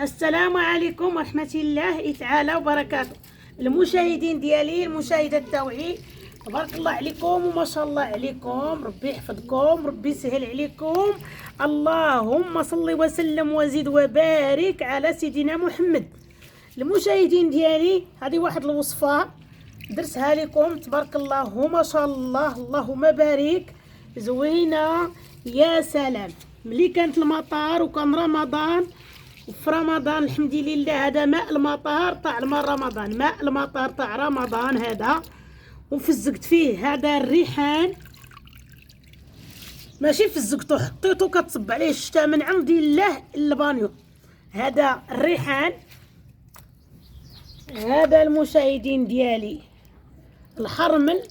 السلام عليكم ورحمة الله تعالى وبركاته. المشاهدين ديالي، المشاهدة التوعي، تبارك الله عليكم وما شاء الله عليكم. ربي يحفظكم، ربي يسهل عليكم. اللهم صل وسلم وزد وبارك على سيدنا محمد. المشاهدين ديالي، هذه واحد الوصفة درتها لكم، تبارك الله وما شاء الله، اللهم بارك، زوينة يا سلام. ملي كانت المطار وكان رمضان، وفي رمضان الحمد لله هذا ماء المطار طاع من رمضان، ماء المطار طاع رمضان هذا، وفزقت فيه هذا الريحان، ماشي فزقتو حطيتو كتصب عليه الشتاء من عند الله البانيو. هذا الريحان، هذا المشاهدين ديالي الحرمل،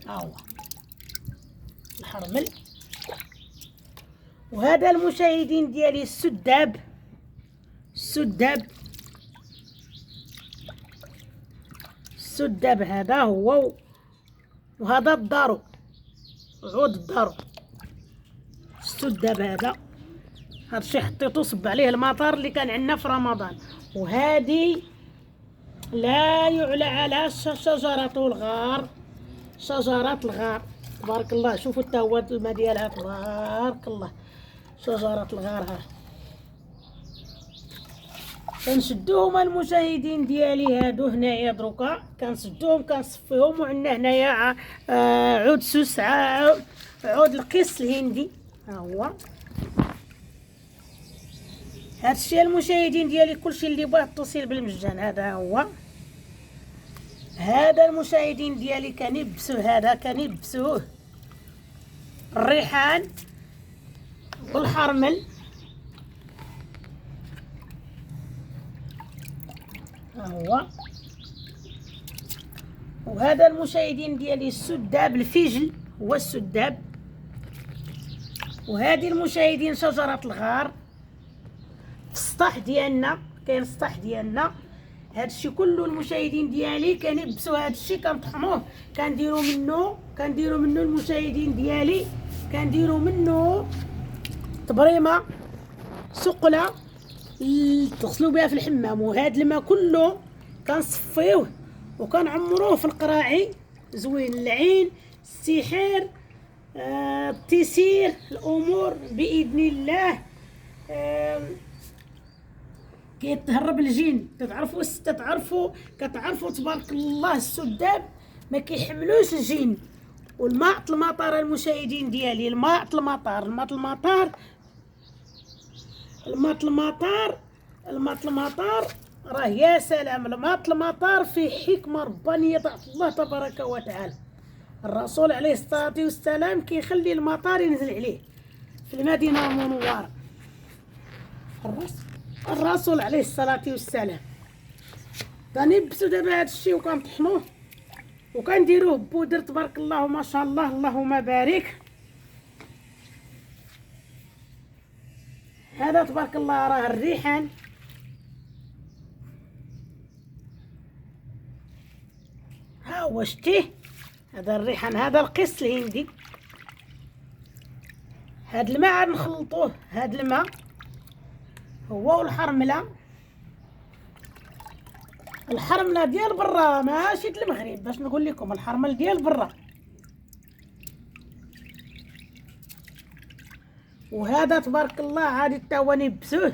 ها هو الحرمل، وهذا المشاهدين ديالي السداب، السداب هذا هو، وهذا الدارو، عود الدارو، السداب هذا هادشي حطيتو صب عليه المطر اللي كان عندنا في رمضان. وهذه لا يعلى على شجرة الغار، شجرة الغار تبارك الله. شوفوا حتى هو الماء ديالها تبارك الله، شجرة الغار. ها كنشدوهم المشاهدين ديالي، هادو هنايا دروكا كنشدوهم كنصفيهم، وعندنا هنايا عود سوس، عود القيس الهندي، ها هو هادشي المشاهدين ديالي. كلشي اللي بغى اتصل بالمجان، هذا هو. هذا المشاهدين ديالي كنبسو، هذا كنبسوه الريحان والحرمل، ها هو. وهذا المشاهدين ديالي السداب، الفجل هو السداب. وهذه المشاهدين شجرة الغار. في السطح ديالنا كاين السطح ديالنا، هادشي كله المشاهدين ديالي كنبسو هادشي، كنطحنوه، كنديرو منه المشاهدين ديالي، كنديرو منه طبريمه سقله تغسلوا بها في الحمام. وهاد الماء كله كنصفيوه وكنعمروه في القراعي، زوين العين، السحر، التيسير، الامور باذن الله. كيتهرب الجن، كتعرفوا تبارك الله السداب ما كيحملوش الجن. والماء المطار المشاهدين ديالي، الماء المطار راه يا سلام. الماء المطار فيه حكمه ربانيه تاع الله تبارك وتعالى. الرسول عليه الصلاه والسلام كيخلي المطار ينزل عليه في المدينه المنوره، الرسول عليه الصلاة والسلام. كنبسو دابا هادشي وكنطحنوه وكنديروه بودر، تبارك الله ما شاء الله، اللهم بارك. هذا تبارك الله راه الريحان، ها هو شتيه، هذا الريحان، هذا القيس الهندي. هاد الماء عاد نخلطوه، هاد الماء هو والحرمله، الحرمله ديال برا ماشي د المغرب، باش نقول لكم الحرمل ديال برا. وهذا تبارك الله عادي تا هو نبسوه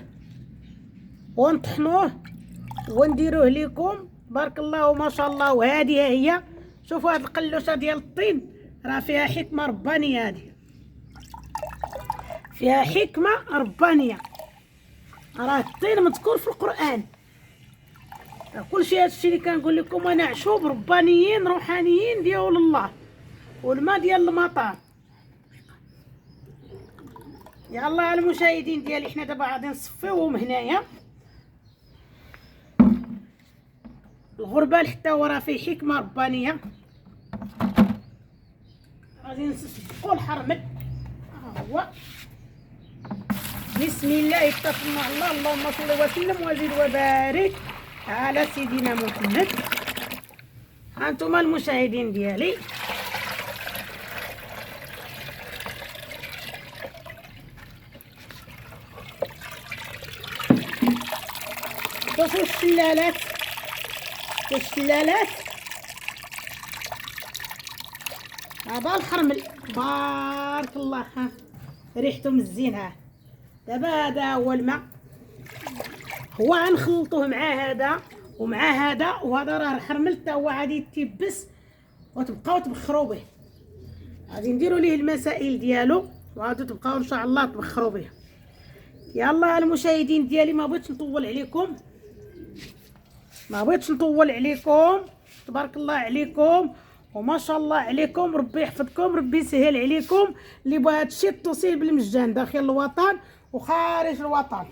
ونطحنوه ونديروه لكم، بارك الله وما شاء الله. وهذه هي، شوفوا هاد القلوشه ديال الطين راه فيها حكمه ربانيه، هذه فيها حكمه ربانيه، راه الطين مذكور في القرآن. كلشي هادشي اللي كنقول لكم انا عشوب ربانيين روحانيين ديال الله. والماء ديال المطار. يلا المشاهدين ديالي، حنا دابا غادي نصفيوهم هنايا. الغربال حتى هو راه فيه حكمه ربانيه. غادي نصفقوا الحرمل، ها هو. بسم الله اتقنا الله، اللهم صل وسلم وزد وبارك على سيدنا محمد. هانتم المشاهدين ديالي، شوفوا الشلالات، الشلالات. هذا الخرمل بارك الله، ها ريحته مزينه. دابا هذا هو الماء، هو غنخلطوه مع هذا ومع هذا، وهذا راه الخرمل حتى هو غادي يتيبس وتبقاو تبخروا به. غادي نديروا ليه المسائل ديالو وغادي تبقاو ان شاء الله تبخروا به. يلا المشاهدين ديالي، ما بغيتش نطول عليكم، ما بغيتش نطول عليكم. تبارك الله عليكم وما شاء الله عليكم، ربي يحفظكم، ربي يسهل عليكم. اللي بغى هادشي اتصل بالمجان داخل الوطن وخارج الوطن.